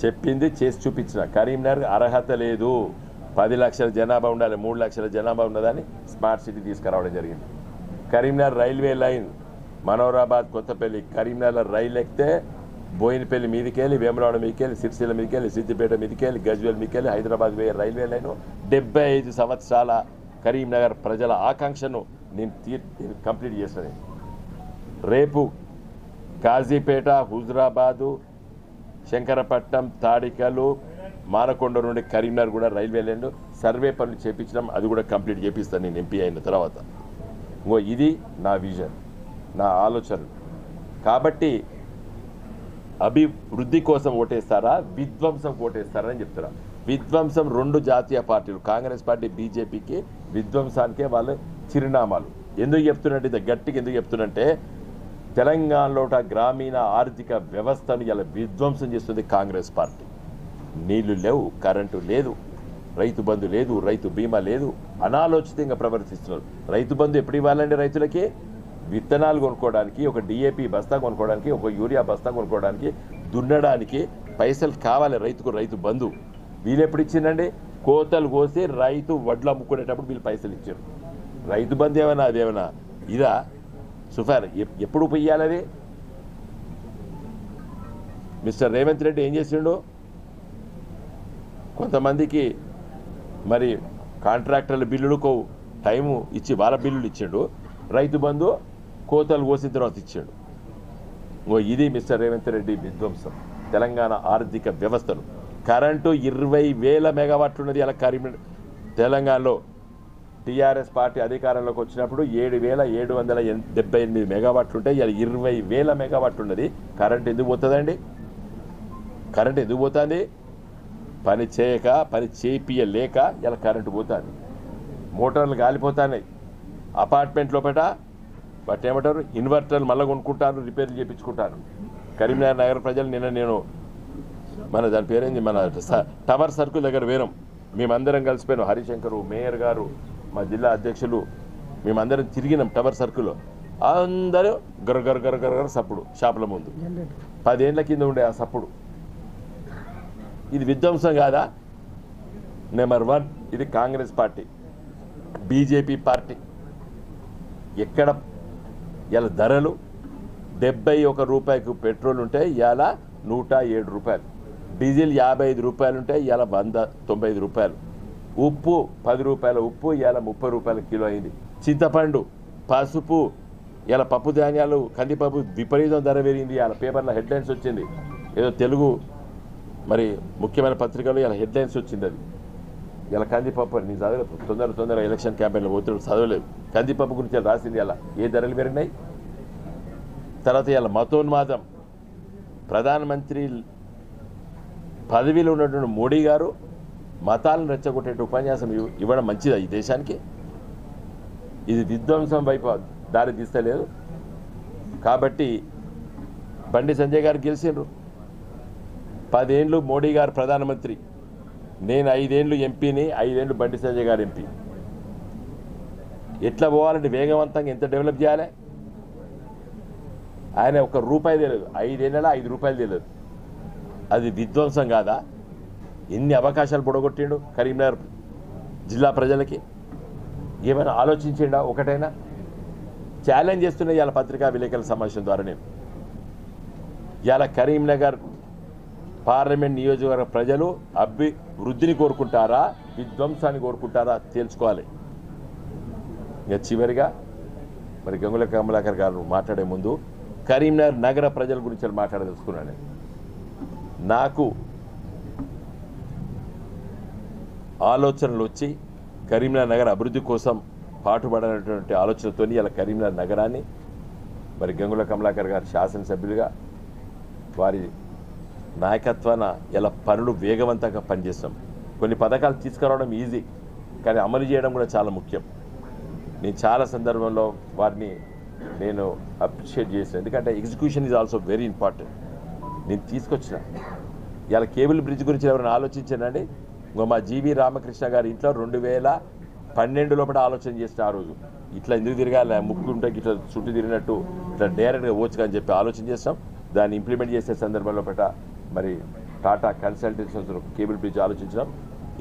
చెప్పింది చేసి చూపించిన. కరీంనగర్ అర్హత లేదు, 10 లక్షల జనాభా ఉండాలి, 3 లక్షల జనాభా ఉన్నదని స్మార్ట్ సిటీ తీసుకురావడం జరిగింది. కరీంనగర్ రైల్వే లైన్ మనోరాబాద్ కొత్తపల్లి, కరీంనగర్ రైలు ఎక్కితే బోయినపల్లి మీదకెళ్ళి, వేములవాడ మీదకెళ్ళి, సిరిసిల్ల మీదకెళ్ళి, సిద్దిపేట మీదకెళ్ళి, గజ్వేల్ మీదకెళ్ళి హైదరాబాద్ పోయే రైల్వే లైను 75 సంవత్సరాల కరీంనగర్ ప్రజల ఆకాంక్షను నేను కంప్లీట్ చేస్తాను. రేపు కాజీపేట, హుజురాబాదు, శంకరపట్నం, తాడికలు, మానకొండ నుండి కరీంనగర్ కూడా రైల్వే లైన్ సర్వే పనులు చేపించడం, అది కూడా కంప్లీట్ చేపిస్తాను నేను ఎంపీ అయిన తర్వాత. ఇది నా విజన్, నా ఆలోచన. కాబట్టి అభివృద్ధి కోసం ఓటేస్తారా, విధ్వంసం ఓటేస్తారా అని చెప్తారా? విధ్వంసం 2 జాతీయ పార్టీలు, కాంగ్రెస్ పార్టీ, బీజేపీకి విధ్వంసానికే వాళ్ళ చిరునామాలు. ఎందుకు చెప్తున్నట్టు, ఇది గట్టిగా ఎందుకు చెప్తున్నంటే, తెలంగాణలో గ్రామీణ ఆర్థిక వ్యవస్థను ఇలా విధ్వంసం చేస్తుంది కాంగ్రెస్ పార్టీ. నీళ్లు లేవు, కరెంటు లేదు, రైతు బంధు లేదు, రైతు బీమా లేదు, అనాలోచితంగా ప్రవర్తిస్తున్నారు. రైతు బంధు ఎప్పుడు ఇవ్వాలండి? రైతులకి విత్తనాలు కొనుక్కోవడానికి, ఒక డిఏపి బస్తా కొనుక్కోవడానికి, ఒక యూరియా బస్తా కొనుక్కోవడానికి, దున్నడానికి పైసలు కావాలి రైతుకు. రైతు బంధు వీళ్ళు ఎప్పుడు ఇచ్చిందండి? కోతలు కోసి రైతు వడ్లు అమ్ముకునేటప్పుడు వీళ్ళు పైసలు ఇచ్చారు. రైతు బంధు ఏమైనా అదేమైనా ఇదా? సుఫార్ ఎప్పుడు పొయ్యాలది? మిస్టర్ రేవంత్ రెడ్డి ఏం చేసిండు? కొంతమందికి మరి కాంట్రాక్టర్ల బిల్లులకు టైము ఇచ్చి వాళ్ళ బిల్లులు ఇచ్చాడు, రైతు బంధు కోతలు కోసిన తర్వాత ఇచ్చాడు. ఇది మిస్టర్ రేవంత్ రెడ్డి విధ్వంసం తెలంగాణ ఆర్థిక వ్యవస్థను. కరెంటు 20,000 మెగావాట్లు ఉన్నది అలా కరీంనగర్. తెలంగాణలో టీఆర్ఎస్ పార్టీ అధికారంలోకి వచ్చినప్పుడు 7,778 మెగావాట్లు ఉంటాయి, ఇలా 20,000 మెగావాట్లు ఉన్నది. కరెంట్ ఎందుకు పోతుందండి? కరెంట్ ఎందుకు పోతుంది? పని చేయక, పని చేపియలేక ఇలా కరెంటు పోతుంది. మోటార్లు గాలిపోతున్నాయి. అపార్ట్మెంట్ లోపల వాటి ఏమంటారు, ఇన్వర్టర్లు మళ్ళీ కొనుక్కుంటాను, రిపేర్లు చేయించుకుంటాను. కరీంనగర్ నగర ప్రజలు నేను మన దాని పేరేంది, మన టవర్ సర్కిల్ దగ్గర వేరం, మేమందరం కలిసిపోయినాం. హరిశంకరు, మేయర్ గారు, మా జిల్లా అధ్యక్షులు, మేమందరం తిరిగినాం టవర్ సర్కిల్లో. అందరూ గర సప్పుడు షాపుల ముందు. 10 ఏళ్ల కింద ఉండే ఆ సప్పుడు. ఇది విధ్వంసం కాదా? నెంబర్ 1 ఇది కాంగ్రెస్ పార్టీ, బీజేపీ పార్టీ. ఎక్కడ ఇలా ధరలు 71 రూపాయకు పెట్రోల్ ఉంటే ఇవాళ 107 రూపాయలు, డీజిల్ 55 రూపాయలు ఉంటే ఇవాళ 195 రూపాయలు, ఉప్పు 10 రూపాయల ఉప్పు ఇవాళ 30 రూపాయల కిలో అయింది. చింతపండు, పసుపు, ఇలా పప్పు ధాన్యాలు, కందిపప్పు విపరీతం ధర పెరిగింది. ఇవాళ పేపర్లో హెడ్లైన్స్ వచ్చింది, ఏదో తెలుగు మరి ముఖ్యమైన పత్రికలో ఇలా హెడ్లైన్స్ వచ్చింది. అది ఇలా కందిపప్పు నేను చదవలేదు, తొందర ఎలక్షన్ క్యాంపెయిన్లో పోతున్నాడు, చదవలేదు. కందిపప్పు గురించి రాసింది. ఇలా ఏ ధరలు పెరిగినాయి. తర్వాత ఇలా మతోన్మాదం, ప్రధానమంత్రి పదవిలో ఉన్నటువంటి మోడీ గారు మతాలను రెచ్చగొట్టే ఉపన్యాసం ఇవ్వడం మంచిదా ఈ దేశానికి? ఇది విధ్వంసం వైపు దారి తీస్తలేదు. కాబట్టి బండి సంజయ్ గారు గెలిచిండ్రు, 10 ఏళ్ళు మోడీ గారు ప్రధానమంత్రి, నేను 5 ఏళ్ళు ఎంపీని, 5 ఏళ్ళు బండి సంజయ్ గారు ఎంపీ. ఎట్లా పోవాలంటే వేగవంతంగా ఎంత డెవలప్ చేయాలి? ఆయన 1 రూపాయి తెలియదు, 5 ఏళ్ళ 5 రూపాయలు తెలియదు. అది విధ్వంసం కాదా? ఎన్ని అవకాశాలు పొడగొట్టిండు కరీంనగర్ జిల్లా ప్రజలకి. ఏమైనా ఆలోచించిండా ఒకటైనా? ఛాలెంజ్ చేస్తున్నా ఇవాళ పత్రికా విలేకరుల సమావేశం ద్వారా నేను. ఇవాళ కరీంనగర్ పార్లమెంట్ నియోజకవర్గ ప్రజలు అభివృద్ధిని కోరుకుంటారా, విధ్వంసాన్ని కోరుకుంటారా తేల్చుకోవాలి. ఇక చివరిగా మరి గంగుల కమలాకర్ గారు మాట్లాడే ముందు కరీంనగర్ నగర ప్రజల గురించి మాట్లాడదలుచుకున్నాను. నాకు ఆలోచనలు వచ్చి కరీంనగర్ నగర అభివృద్ధి కోసం పాటుపడినటువంటి ఆలోచనతో ఇలా కరీంనగర్ నగరాన్ని మరి గంగుల కమలాకర్ గారు శాసనసభ్యులుగా వారి నాయకత్వాన ఇలా పనులు వేగవంతంగా పనిచేస్తాం. కొన్ని పథకాలు తీసుకురావడం ఈజీ, కానీ అమలు చేయడం కూడా చాలా ముఖ్యం. నేను చాలా సందర్భంలో వారిని నేను అప్రిషియేట్ చేసాను, ఎందుకంటే execution is also very important. నేను తీసుకొచ్చిన ఇలా కేబుల్ బ్రిడ్జ్ గురించి ఎవరైనా ఆలోచించానండి? మా జీవి రామకృష్ణ గారి ఇంట్లో 2012 లోపల ఆలోచన చేసిన. ఆ రోజు ఇట్లా ఎందుకు తిరగాలి, ముక్కు ఉంటే ఇట్లా చుట్టూ తిరిగినట్టు ఇట్లా డైరెక్ట్గా పోవచ్చు అని చెప్పి ఆలోచన చేస్తాం. దాన్ని ఇంప్లిమెంట్ చేసే సందర్భంలో మరి టాటా కన్సల్టెన్సీ కేబుల్ బ్రిడ్జ్ ఆలోచించినాం.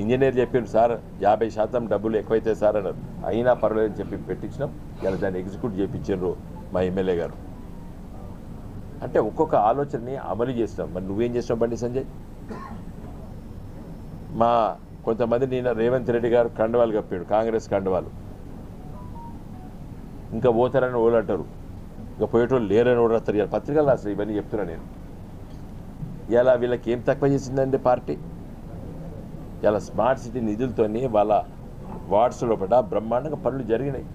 ఇంజనీర్ చెప్పారు సార్ 50% డబ్బులు ఎక్కువైతే సార్ అన్నారు. అయినా పర్వాలేదని చెప్పి పెట్టించినాం. ఇలా దాన్ని ఎగ్జిక్యూట్ చేయించారు మా ఎమ్మెల్యే గారు. అంటే ఒక్కొక్క ఆలోచనని అమలు చేసినాం. మరి నువ్వేం చేసినావు బండి సంజయ్? మా కొంతమంది నిన్న రేవంత్ రెడ్డి గారు కండవాలు కప్పాడు, కాంగ్రెస్ కండవాలు. ఇంకా పోతారని ఓళ్ళు అంటారు, ఇంకా పోయేటోళ్ళు లేరని ఓడి వస్తారు. ఇలా పత్రికలు రాస్తారు. ఇవన్నీ చెప్తున్నా నేను. ఇలా వీళ్ళకి ఏం తక్కువ చేసిందండి పార్టీ? ఇలా స్మార్ట్ సిటీ నిధులతోని వాళ్ళ వార్డ్స్ లోపల బ్రహ్మాండంగా పనులు జరిగినాయి.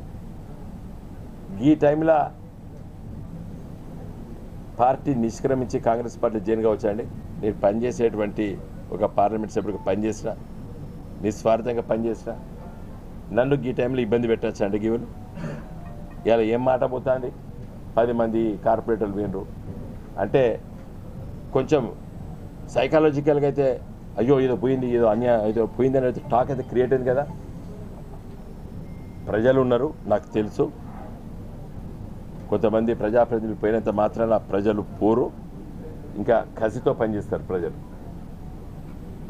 ఈ టైంలో పార్టీ నిష్క్రమించి కాంగ్రెస్ పార్టీ జైన్ కావచ్చండి. నేను పనిచేసేటువంటి ఒక పార్లమెంట్ సభ్యుడికి పనిచేసిన, నిస్వార్థంగా పనిచేసిన, నన్ను ఈ టైంలో ఇబ్బంది పెట్టచ్చు అండి. గీవులు ఇలా ఏం మాట పోతుంది? 10 మంది కార్పొరేటర్లు వినరు అంటే కొంచెం సైకాలజికల్గా అయితే అయ్యో ఏదో పోయింది, ఏదో ఏదో పోయింది అనేది టాక్ అయితే క్రియేట్ అయింది కదా. ప్రజలు ఉన్నారు, నాకు తెలుసు. కొంతమంది ప్రజాప్రతినిధులు పోయినంత మాత్రాన ప్రజలు పోరు, ఇంకా కసితో పనిచేస్తారు ప్రజలు.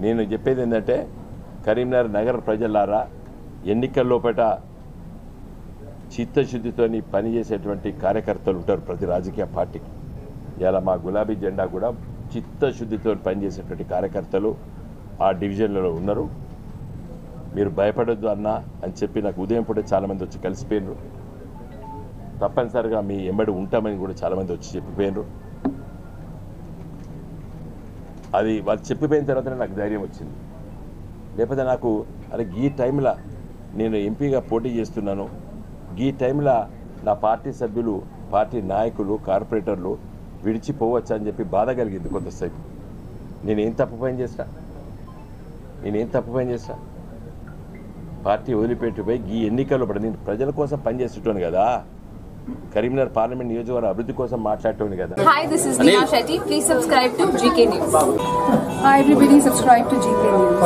నేను చెప్పేది ఏంటంటే కరీంనగర్ నగర ప్రజలారా, ఎన్నికల లోపల చిత్తశుద్ధితోని పనిచేసేటువంటి కార్యకర్తలు ఉంటారు ప్రతి రాజకీయ పార్టీకి. ఇలా మా గులాబీ జెండా కూడా చిత్తశుద్ధితో పనిచేసేటువంటి కార్యకర్తలు ఆ డివిజన్లలో ఉన్నారు. మీరు భయపడొద్దు అన్నా అని చెప్పి నాకు ఉదయం పూట చాలామంది వచ్చి కలిసిపోయినారు. తప్పనిసరిగా మీ ఎంబడి ఉంటామని కూడా చాలామంది వచ్చి చెప్పిపోయినారు. అది వాళ్ళు చెప్పిపోయిన తర్వాతనే నాకు ధైర్యం వచ్చింది. లేకపోతే నాకు అరే ఈ టైంలో నేను ఎంపీగా పోటీ చేస్తున్నాను, ఈ టైంలో నా పార్టీ సభ్యులు, పార్టీ నాయకులు, కార్పొరేటర్లు విడిచిపోవచ్చు అని చెప్పి బాధ కలిగింది కొంతసేపు. నేనేం తప్పు పని చేస్తా? పార్టీ వదిలిపెట్టిపోయి ఈ ఎన్నికల్లో పడి నేను ప్రజల కోసం పనిచేసేటోను కదా, కరీంనగర్ పార్లమెంట్ నియోజకవర్గ అభివృద్ధి కోసం మాట్లాడటోను కదా. Hi, this is Neha Shetty. Please subscribe to GK News. Hi everybody, subscribe to GK News.